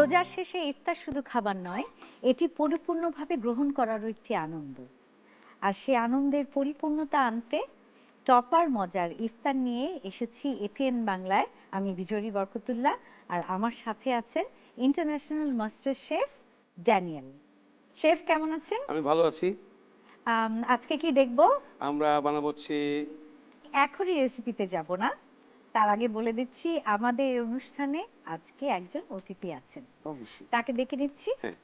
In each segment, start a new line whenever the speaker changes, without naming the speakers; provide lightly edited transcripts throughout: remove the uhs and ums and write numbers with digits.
রোজার শেষে ইফতার শুধু খাবার নয়, এটি পরিপূর্ণভাবে গ্রহণ করারও একটি আনন্দ। আর সেই আনন্দের পরিপূর্ণতা আনতে টপার মজার ইফতার নিয়ে এসেছি এটিএন বাংলায়। আমি বিজয়ী বরকতুল্লাহ, আর আমার সাথে আছেন international master chef Daniel. Chef কেমন আছেন?
আমি ভালো আছি।
আজকে কি দেখবো?
আমরা বানাবো হচ্ছে
এখনই রেসিপিতে যাব না, তার আগে বলে দিচ্ছি আমাদের এই অনুষ্ঠানে আজকে একজন অতিথি আছেন,
অবশ্যই
তাকে ডেকে নিচ্ছি।
হ্যাঁ।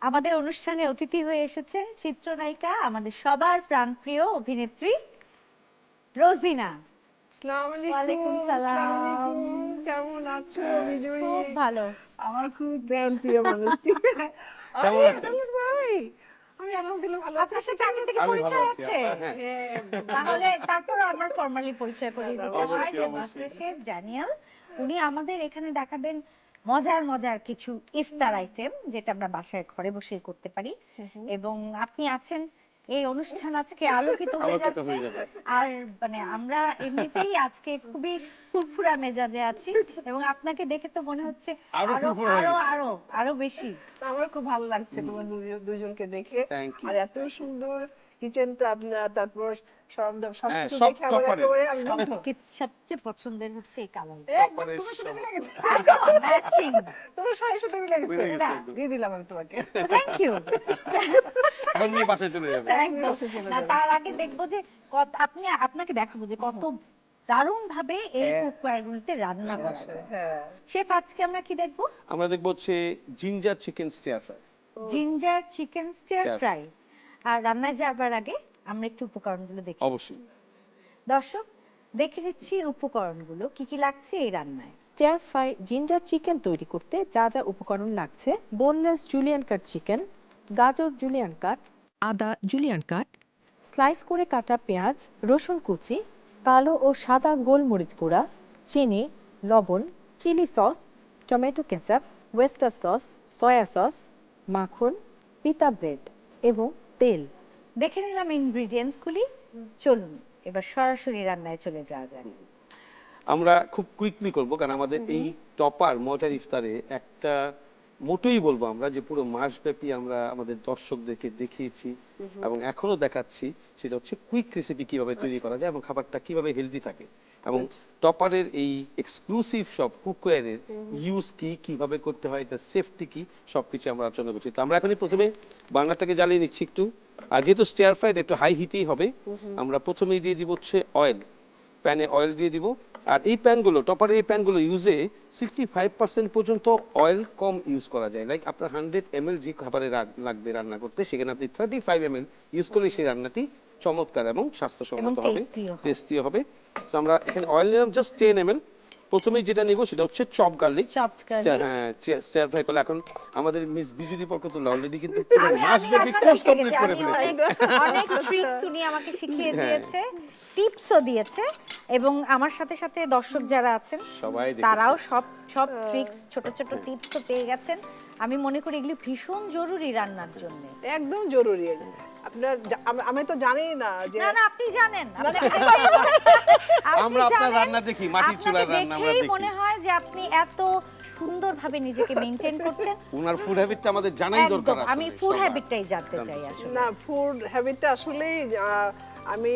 আমাদের অনুষ্ঠানে অতিথি হয়ে এসেছে চিত্রনায়িকা, আমাদের সবার প্রাণপ্রিয় অভিনেত্রী রোজিনা।
আসসালামু
ওয়ালাইকুম
আলাইকুম।
সালাম।
কেমন আছো বিজয়ী?
খুব ভালো।
আমার খুব প্রিয় মানুষটি।
কেমন আছেন?
ভাই আমি আলহামদুলিল্লাহ ভালো আছি।
আপনার সাথে আগে থেকে
আমি ভালো
পরিচয়
আছি।
আছে?
হ্যাঁ।
তাহলে তারপর আমরা ফর্মালি পরিচয় করিয়ে দিতে হয়
অবশ্যই,
যে
অবশ্যই।
মাস্টার শেফ ড্যানিয়েল, উনি আমাদের এখানে দেখাবেন মজার মজার কিছু ইফতার আইটেম, যেটা আমরা বাসায় ঘরে বসে করতে পারি। এবং আপনি আছেন, এই অনুষ্ঠান আজকে আলোকিত হয়ে
আলোকিত
যাচ্ছে।
হয়ে যাবে।
আর মানে আমরা এমনিতেই আজকে খুবই ফুরফুরা মেজাজে আছি, এবং আপনাকে দেখে তো মনে হচ্ছে
আরো
আরো
ফুরফুরা হয়ে
আরো
গেছে।
আরো আরো বেশি।
আমার খুব ভালো লাগছে তোমার দুজনকে দেখে।
Thank you.
আর এত সুন্দর কিচেনটা আপনার, তারপর সরঞ্জাম
হ্যাঁ,
সবকিছু
সব
দেখে আমার
টপারের।
একেবারে আমি মুগ্ধ।
সবচেয়ে পছন্দের হচ্ছে এই কালার।
টপারের
তোমার সাথে
সব-
মিলে গেছে।
ম্যাচিং।
তোমার শাড়ির সাথে মিলে
মিলে
গেছে।
গেছে একদম।
দিয়ে দিলাম আমি তোমাকে।
Thank you.
এখন নিয়ে বাসায় চলে যাবে।
না, তার আগে দেখবো যে আপনাকে দেখাবো যে কত দারুণ ভাবে এই কুকওয়্যার গুলিতে রান্না করা যায়।
হ্যাঁ।
শেফ, আজকে আমরা কি দেখবো?
আমরা দেখবো হচ্ছে ginger chicken stir fry.
Ginger chicken stir
Stir
fry. আর রান্নায় যাবার আগে আমরা একটু উপকরণগুলো দেখি।
অবশ্যই।
দর্শক, দেখে নিচ্ছি উপকরণগুলো কি কি লাগছে এই রান্নায়।
স্টিয়ার ফ্রাই জিঞ্জার চিকেন তৈরি করতে যা যা উপকরণ লাগছে: বোনলেস জুলিয়ান কাট চিকেন, গাজর জুলিয়ান কাট, আদা জুলিয়ান কাট, স্লাইস করে কাটা পেঁয়াজ, রসুন কুচি, কালো ও সাদা গোলমরিচ গুঁড়া, চিনি, লবণ, chilli sauce, tomato ketchup, oyster sauce, soya sauce, মাখন, পিতা ব্রেড এবং তেল।
দেখে নিলাম ইনগ্রিডিয়েন্টস গুলি, চলুন এবার সরাসরি রান্নায় চলে যাওয়া যাক।
আমরা খুব কুইকলি করব, কারণ আমাদের এই টপার মজার ইফতারে একটা মোটোই বলবো আমরা যে পুরো মাসব্যাপী আমরা আমাদের দর্শকদেরকে দেখিয়েছি এবং এখনো দেখাচ্ছি, সেটা হচ্ছে কুইক রেসিপি কিভাবে তৈরি করা যায় এবং খাবারটা কিভাবে হেলদি থাকে। এবং টপারের এই এক্সক্লুসিভ সব কুকওয়্যারের ইউজ কি, কিভাবে করতে হয়, এটা সেফটি কি, সবকিছু আমরা আলোচনা করছি। তো আমরা এখানে প্রথমে বার্নারটাকে জ্বালিয়ে নিচ্ছি একটু। আর যেহেতু স্টিয়ার ফ্রাই একটু হাই হিটেই হবে, আমরা প্রথমেই দিয়ে দিব হচ্ছে অয়েল। প্যানে অয়েল দিয়ে দিব। আর এই প্যানগুলো, টপারের এই প্যানগুলো ইউজে 65% পর্যন্ত অয়েল কম ইউজ করা যায়। লাইক আপনার 100 ml যে খাবারে লাগবে রান্না করতে, সেখানে আপনি 35 ml ইউজ করলে সেই রান্নাটি চমৎকার এবং স্বাস্থ্যসম্মত হবে, টেস্টিও হবে। তো আমরা এখানে অয়েল নিলাম জাস্ট 10 ml। প্রথমেই যেটা নিব সেটা হচ্ছে চপ গার্লিক। হ্যাঁ, স্টিয়ার ফ্রাই করলে এখন আমাদের মিস বিজুলি বরকতুল্লাহ অলরেডি কিন্তু পুরো মাসব্যাপী কোর্স কমপ্লিট করে ফেলেছে।
অনেক ট্রিকস উনি আমাকে শিখিয়ে দিয়েছে, টিপসও দিয়েছে, এবং আমার সাথে সাথে দর্শক যারা আছেন
সবাই
তারাও সব ট্রিকস, ছোট ছোট টিপসও পেয়ে গেছেন। আমি মনে করি এগুলি ভীষণ জরুরি রান্নার জন্য।
একদম জরুরি। আপনার আমি তো জানি না যে
না না, আপনি জানেন।
আমরা আপনার রান্না দেখি, মাটির চুলার রান্না আমরা দেখি।
মনে হয় যে আপনি এত সুন্দরভাবে নিজেকে মেইনটেইন করছেন।
ওনার ফুড হ্যাবিটটা আমাদের জানাই দরকার।
একদম, আমি ফুড হ্যাবিটটাই জানতে চাই আসলে।
না, ফুড হ্যাবিটটা আসলে আমি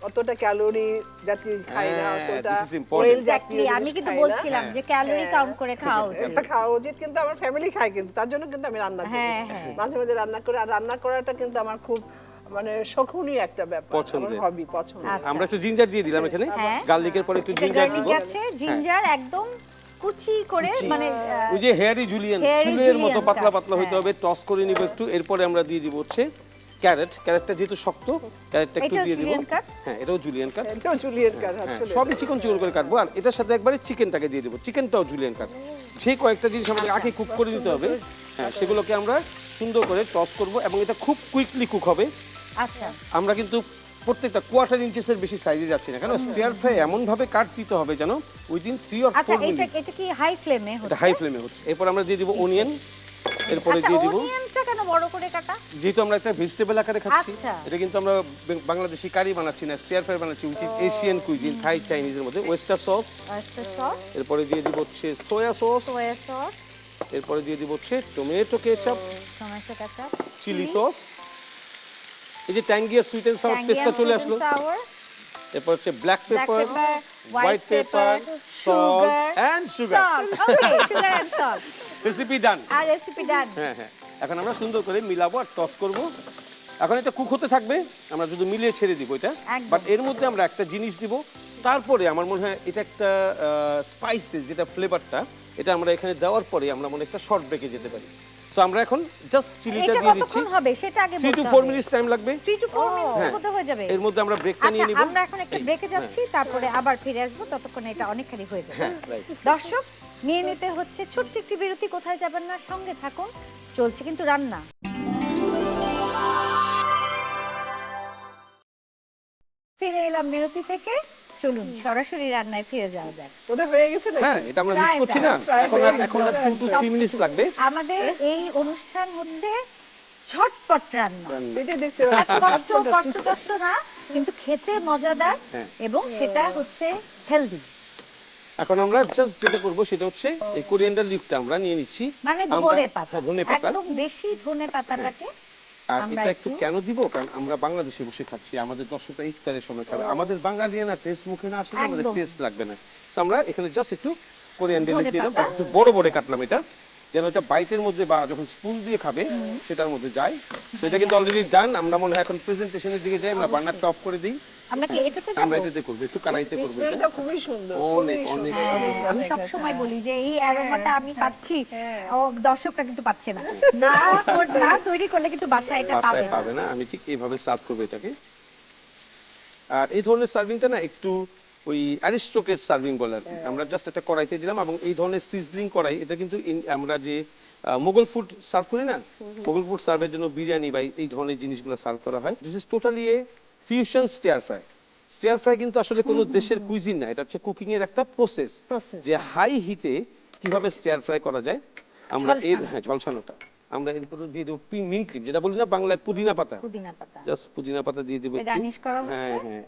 অতটা ক্যালোরি জাতীয় খাই না,
হ্যাঁ,
অতটা
this is important.
oil জাতীয়
এক্স্যাক্টলি, আমি
জিনিস
কিন্তু
খাই না।
বলছিলাম যে ক্যালোরি কাউন্ট করে খাওয়া উচিত।
এটা খাওয়া উচিত, কিন্তু আমার ফ্যামিলি খায়, কিন্তু তার জন্য কিন্তু আমি রান্না করি।
হ্যাঁ, হ্যাঁ।
মাঝে মাঝে রান্না করে, আর রান্না করাটা কিন্তু আমার খুব মানে শখনীয় একটা ব্যাপার, আমার
পছন্দের।
হবি, পছন্দ।
আচ্ছা।
আমরা একটু জিঞ্জার দিয়ে দিলাম এখানে,
হ্যাঁ।
গার্লিকের পরে একটু
এটা
জিঞ্জার
গার্লিক
দিব।
আছে, জিঞ্জার একদম কুচি করে,
কুচি।
মানে
ওই যে হেয়ারি জুলিয়ান,
hairy
চুলের মতো
julienne
পাতলা
টা,
পাতলা হইতে
হ্যাঁ।
হবে, টস করে নিব একটু। এরপরে আমরা দিয়ে দিব হচ্ছে ক্যারেট। ক্যারেটটা যেহেতু শক্ত, ক্যারেটটা একটু
এটাও
দিয়ে দিব।
জুলিয়ান কাট?
হ্যাঁ, এটাও জুলিয়ান কাট।
এটাও জুলিয়েট কাট
হ্যাঁ,
আসলে।
সবই চিকন চিকন করে কাটবো। আর এটার সাথে একবারে চিকেনটাকে দিয়ে দেবো, চিকেনটাও জুলিয়ান কাট। সেই কয়েকটা জিনিস আমাদের আগে কুক করে নিতে হবে। হ্যাঁ, সেগুলোকে আমরা সুন্দর করে টস করব এবং এটা খুব কুইকলি কুক হবে।
আচ্ছা,
আমরা কিন্তু প্রত্যেকটা কোয়ার্টার ইঞ্চের বেশি সাইজে যাচ্ছি না, কারণ স্টিয়ার ফ্রাই এমন ভাবে কাট দিতে হবে যেন উইদিন 3 or 4
আচ্ছা,
মিনিট।
এটা কি হাই ফ্লেমে হচ্ছে?
এটা হাই ফ্লেমে হচ্ছে। এরপর আমরা দিয়ে দিব অনিয়ন। এরপরে
আচ্ছা,
দিয়ে দিব,
অনিয়নটা কেন বড় করে কাটা?
যেহেতু আমরা একটা ভেজিটেবল আকারে খাচ্ছি,
আচ্ছা।
এটা কিন্তু আমরা বাংলাদেশি কারি বানাচ্ছি না, স্টিয়ার ফ্রাই বানাচ্ছি, উইচ ইজ এশিয়ান কুইজিন, থাই চাইনিজের মধ্যে। ওয়েস্টার সস,
ওয়েস্টার সস,
এরপরে দিয়ে দিব হচ্ছে সয়া সস,
সোয়া সস,
এরপরে দিয়ে দিব হচ্ছে tomato ketchup,
tomato ketchup,
chilli sauce, এই যে ট্যাঙ্গিয়া সুইট এন্ড সাওয়ার টেস্টটা চলে আসলো। এরপর হচ্ছে black pepper, white pepper, salt and sugar.
Sugar and salt,
recipe done.
আর রেসিপি ডান।
হ্যাঁ হ্যাঁ, এখন আমরা সুন্দর করে মিলাবো আর টস করব। এখন এটা কুক হতে থাকবে, আমরা শুধু মিলিয়ে ছেড়ে দিব এটা।
একদম।
বাট এর মধ্যে আমরা একটা জিনিস দিব, তারপরে আমার মনে হয় এটা একটা স্পাইসেস যেটা ফ্লেভারটা, এটা আমরা এখানে দেওয়ার পরে আমরা মনে একটা শর্ট ব্রেকে যেতে পারি। সো আমরা এখন জাস্ট চিলিটা
এটা
দিয়ে দিচ্ছি।
কতক্ষণ হবে সেটা আগে
3 to
বলতে
4
হবে।
মিনিটস টাইম লাগবে।
3 to 4 মিনিটের
হ্যাঁ।
মধ্যে হয়ে যাবে।
এর মধ্যে আমরা ব্রেকটা নিয়ে
আচ্ছা,
নিব।
আমরা এখন একটা ব্রেকে যাচ্ছি, তারপরে আবার ফিরে আসবো, ততক্ষণে এটা অনেকখানি হয়ে যাবে।
হ্যাঁ, রাইট।
দর্শক, নিয়ে নিতে হচ্ছে ছোট্ট একটি বিরতি, কোথায় যাবেন না, সঙ্গে থাকুন, চলছে কিন্তু রান্না। ফিরে এলাম বিরতি থেকে, চলুন সরাসরি রান্নায় ফিরে যাওয়া যাক।
ওটা হয়ে গেছে নাকি?
হ্যাঁ, এটা আমরা মিক্স করছি না, এখন আর 2 to 3 মিনিটস লাগবে।
আমাদের এই অনুষ্ঠান হচ্ছে ঝটপট রান্না।
সেটা দেখতে পাচ্ছি।
কষ্ট না, কিন্তু খেতে মজাদার
হ্যাঁ।
এবং সেটা হচ্ছে হেলদি।
এখন আমরা জাস্ট যেটা করব সেটা হচ্ছে এই কোরিয়ান্ডার লিফটা আমরা নিয়ে নিচ্ছি।
মানে
আমরা-
ধনে পাতা,
হ্যাঁ, ধনে পাতা।
একদম দেশি ধনে পাতাটাকে
আর
আমরা
এটা একটু
একটু-
কেন দিব, কারণ আমরা বাংলাদেশে বসে খাচ্ছি, আমাদের দর্শকরা ইফতারের সময় খাবে, আমাদের বাঙালিয়ানা টেস্ট মুখে না আসলে আমাদের
একদম।
টেস্ট লাগবে না। তো আমরা এখানে জাস্ট একটু কোরিয়ান্ডার লিফ
ধনে
দিয়ে দিলাম,
পাতা।
একটু বড় বড় কাটলাম এটা, যেন এটা বাইটের মধ্যে বা যখন স্পুন দিয়ে খাবে সেটার মধ্যে যায়। তো এটা কিন্তু অলরেডি ডান। আমরা মনে হয় এখন প্রেজেন্টেশনের দিকে যাই, আমরা বার্নারটা অফ করে দিই।
আমরা কি এটাতে
আমরা
যাবো?
এটাতে করবো, একটু কড়াইতে করবো এটা।
স্মেলটা খুবই সুন্দর।
অনেক,
খুবই
অনেক
সুন্দর।
সুন্দর।
আমি সব সময় বলি যে এই অ্যারোমাটা আমি পাচ্ছি,
হ্যাঁ।
ও দর্শকরা কিন্তু পাচ্ছে না। না তৈরি করলে কিন্তু বাসায় এটা পাবে
বাসায়
না।
পাবে না। আমি ঠিক এইভাবে সার্ভ করবো এটাকে। আর এই ধরনের সার্ভিংটা না একটু ওই অ্যারিস্টোক্রেট সার্ভিং বলে আর কি। আমরা জাস্ট একটা কড়াইতে দিলাম, এবং এই ধরনের সিজলিং কড়াই, এটা কিন্তু আমরা যে মোগল ফুড সার্ভ করি না, মোগল ফুড সার্ভের জন্য বিরিয়ানি বা এই ধরনের জিনিসগুলো সার্ভ করা হয়। This is totally A fusion stair fry. Stair fry কিন্তু আসলে কোনো দেশের কুইজিন না, এটা হচ্ছে কুকিং এর একটা প্রসেস,
Process,
যে হাই হিটে কিভাবে স্টিয়ার ফ্রাই করা যায়। আমরা এর
ঝলসানো।
হ্যাঁ ঝলসানোটা আমরা এরপরে দিয়ে দেবো মিন্ট ক্রিম, যেটা বলি না বাংলায় পুদিনা পাতা।
পুদিনা পাতা
জাস্ট পুদিনা পাতা দিয়ে দেবো একটু।
গার্নিশ করা হচ্ছে।
হ্যাঁ হ্যাঁ,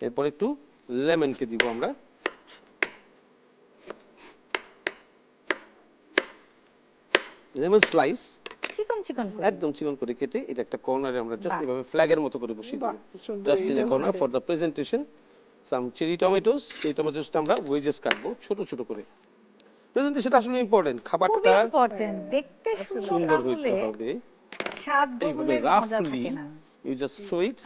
এরপর একটু লেমনকে দিব আমরা। লেমন স্লাইস
চিকন চিকন করে।
একদম চিকন করে কেটে এটা একটা কর্নারে আমরা জাস্ট
বাহ।
এভাবে ফ্ল্যাগের মতো করে বসিয়ে
বাহ,
দেব।
সুন্দর।
জাস্ট ইন এ
এটা
কর্নার
হচ্ছে-
for the presentation. Some cherry tomatoes, এই টমেটোসটা আমরা ওয়েজেস কাটবো ছোট ছোট করে। প্রেজেন্টেশন আসলে ইম্পর্টেন্ট,
খুব
খাবারটা
ইম্পর্টেন্ট, দেখতে
সুন্দর
হলে
হইতে হবে।
স্বাদ
এইভাবে
বলে মজা
রাফলি
থাকে না।
ইউ জাস্ট থ্রো ইট।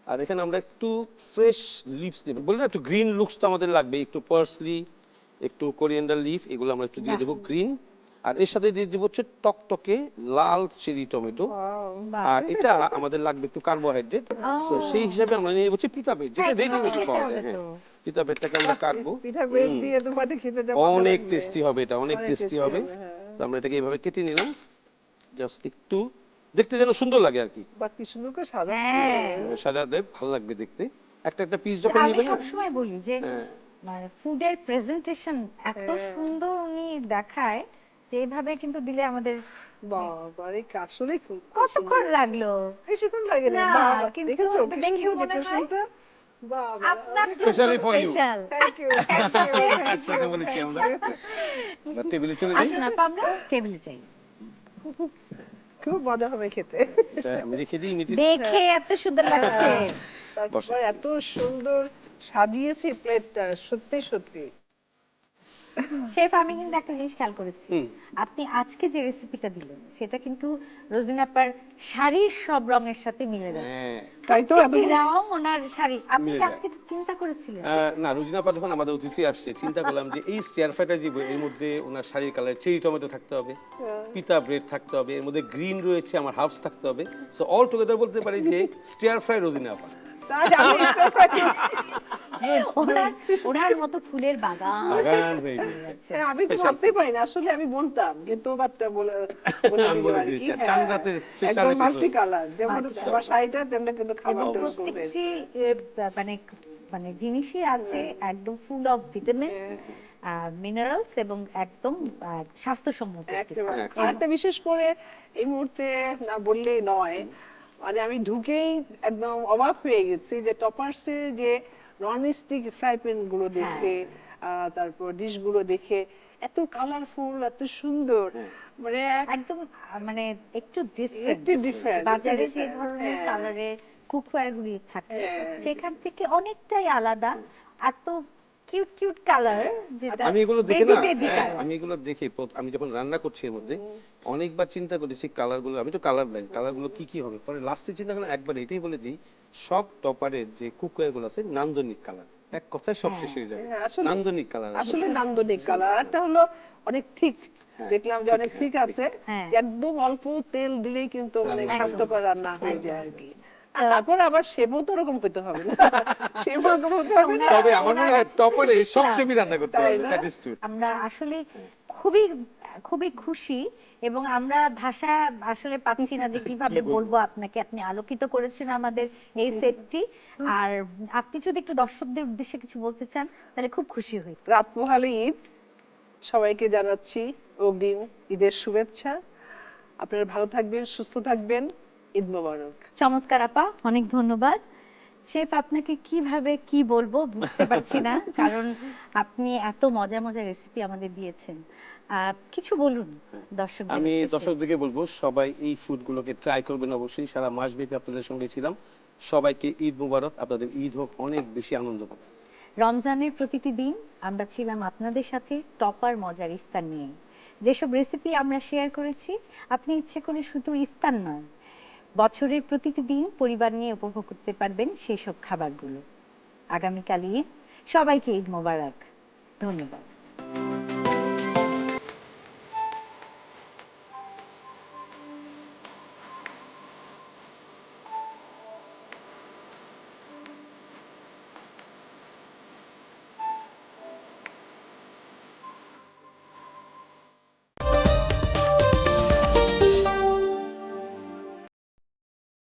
আর এখানে আমরা একটু ফ্রেশ লিভস দেব, বলি না একটু গ্রিন লুকস তো আমাদের লাগবে, একটু পার্সলি, একটু কোরিয়ান্ডার লিফ, এগুলো আমরা একটু দিয়ে দেবো গ্রিন। আর এর সাথে দিয়ে দেবো হচ্ছে টকটকে লাল চেরি টমেটো।
বাহ।
আর এটা আমাদের লাগবে একটু কার্বোহাইড্রেট, তো সেই হিসাবে আমরা নিয়ে হচ্ছে পিতা বেড, যেটা
হ্যাঁ,
রেডি
পিতা
মেড পাওয়া
বেড
যায়।
হবে
হ্যাঁ,
তো।
পিতা বেডটাকে আমরা কাটবো।
পিঠা বেড দিয়ে তোমাদের খেতে যাবো।
অনেক টেস্টি হবে এটা, অনেক
অনেক
টেস্টি
tasty
হবে।
হবে, হ্যাঁ।
তো আমরা এটাকে এইভাবে কেটে নিলাম, জাস্ট একটু দেখতে যেন সুন্দর লাগে আর কি,
বা কি সুন্দর করে সাজাচ্ছে।
হ্যাঁ।
সাজাতে ভালো লাগবে দেখতে। একটা একটা পিস যখন
আমি
নেবেন না,
সবসময় বলি যে
হ্যাঁ,
মানে ফুডের প্রেজেন্টেশন এত
হ্যাঁ।
সুন্দর উনি দেখায় যে এইভাবে কিন্তু দিলে আমাদের
বাবারে, আসলে খুব
কতক্ষণ লাগলো।
বেশিক্ষণ লাগে না।
না,
বাবা,
কিন্তু
দেখেছো কি
দেখেও
সুন্দর
মনে হয়
decorationটা? বাবা,
আপনার
Especially for you.
Special.
thank you, thank you, thank
একসাথে
you,
বলেছি
thank
আমরা।
you।
এবার টেবিলে চলে যাই।
আসুন আপা, আমরা টেবিলে যাই।
খুব মজা হবে খেতে।
এটা আমি রেখে দিই immediately।
দেখে এত সুন্দর লাগছে।
তারপর এত সুন্দর সাজিয়েছি প্লেটটা, সত্যি সত্যি।
শেফ, আমি কিন্তু একটা জিনিস খেয়াল করেছি,
হুম।
আপনি আজকে যে রেসিপিটা দিলেন সেটা কিন্তু রোজিনা আপার শাড়ির সব রঙের সাথে মিলে যাচ্ছে।
হ্যাঁ।
তাই তো এত
প্রতিটি রং ওনার শাড়ি। আপনি
মিলে
কি
যায়।
আজকে এটা চিন্তা করেছিলেন?
না, রুজিনা আপা যখন আমাদের অতিথি আসছে, চিন্তা করলাম যে এই স্টিয়ার ফ্রাইটা দিব, এর মধ্যে ওনার শাড়ির কালার চেরি টমেটো থাকতে হবে, পিতা ব্রেড থাকতে হবে, এর মধ্যে গ্রিন রয়েছে, আমার হাফস থাকতে হবে। সো অল টুগেদার বলতে পারি যে স্টিয়ার ফ্রাই রোজিনা আপা।
তাই আমি stir fry
ওনার মতো ফুলের বাগান।
বাগান হয়ে গেছে।
হ্যাঁ, আমি তো
Special.
ভাবতেই পারি না, আসলে আমি বলতাম যে তোমারটা বলে
আমি
দিতে
বলে
পারি
দিয়েছি,
কি,
আর
হ্যাঁ,
চাঁদরাতের special
একদম
episode।
মাল্টি কালার, যেমন
Multi
তোমার শাড়িটা তেমনি কিন্তু
এবং
খাবারটা করবে।
প্রত্যেকটি মানে মানে জিনিসই আছে একদম ফুল অফ ভিটামিনস, মিনারেলস এবং একদম স্বাস্থ্যসম্মত একটি
একেবারে।
খাবার।
আরেকটা বিশেষ করে এই মুহূর্তে না বললেই নয়, মানে আমি ঢুকেই একদম অবাক হয়ে গেছি যে টপার্সের যে নন স্টিক ফ্রাই প্যান গুলো দেখে তারপর ডিশগুলো দেখে এত কালারফুল, এত সুন্দর, মানে
একদম মানে একটু
একটু different,
বাজারে
একটু
যে
different,
ধরনের
হ্যাঁ।
কালারের কুকওয়্যার গুলি থাকে
হ্যাঁ।
সেখান থেকে অনেকটাই আলাদা। এত কিউট কিউট কালার, যেটা
আমি এগুলো দেখে
বেবি
না,
বেবি
হ্যাঁ,
কালার।
আমি এগুলো দেখে আমি যখন রান্না করছি এর মধ্যে অনেকবার চিন্তা করেছি কালার গুলো, আমি তো কালার ব্লাইন্ড, কালার গুলো কি কি হবে, পরে লাস্টে চিন্তা করলাম একবার এটাই বলে দিই, সব টপারের যে কুকওয়্যার গুলো আছে নান্দনিক কালার, এক কথায় সব শেষ হয়ে যাবে,
হ্যাঁ, আসলে-
নান্দনিক কালার
আসলে নান্দনিক কালার। একটা হলো অনেক থিক,
হ্যাঁ,
দেখলাম যে অনেক থিক আছে,
হ্যাঁ।
যে একদম অল্প তেল দিলেই কিন্তু মানে
একদম।
স্বাস্থ্যকর রান্না হয়ে যায় আর কি। আর তারপর আবার সেবও তো ওরকম হতে হবে না, সেবও ওরকম হতে হবে না।
তবে আমার মনে হয় টপারে সবচেয়ে রান্না করতে
তাই
হবে,
না?
That is true.
আমরা আসলে খুবই খুবই খুশি, এবং আমরা ভাষা আসলে পাচ্ছি না যে কিভাবে বলবো আপনাকে। আপনি আলোকিত করেছেন আমাদের এই সেটটি। আর আপনি যদি একটু দর্শকদের উদ্দেশ্যে কিছু বলতে চান তাহলে খুব খুশি হই।
রাত পোহালে ঈদ, সবাইকে জানাচ্ছি অগ্রিম ঈদের শুভেচ্ছা। আপনারা ভালো থাকবেন, সুস্থ থাকবেন, ঈদ মোবারক।
চমৎকার আপা, অনেক ধন্যবাদ। শেফ, আপনাকে কিভাবে কি বলবো বুঝতে পারছি না, কারণ আপনি এত মজার মজার রেসিপি আমাদের দিয়েছেন। কিছু বলুন দর্শকদের
আমি
উদ্দেশ্যে।
দর্শকদেরকে বলবো সবাই এই ফুড গুলোকে ট্রাই করবেন অবশ্যই। সারা মাস ব্যাপী আপনাদের সঙ্গে ছিলাম। সবাইকে ঈদ মুবারক, আপনাদের ঈদ হোক অনেক বেশি আনন্দময়।
রমজানের প্রতিটি দিন আমরা ছিলাম আপনাদের সাথে টপার মজার ইফতার নিয়ে। যেসব রেসিপি আমরা শেয়ার করেছি, আপনি ইচ্ছে করে শুধু ইফতার নয়, বছরের প্রতিটি দিন পরিবার নিয়ে উপভোগ করতে পারবেন সেই সব খাবারগুলো। আগামীকাল ঈদ, সবাইকে ঈদ মোবারক। ধন্যবাদ।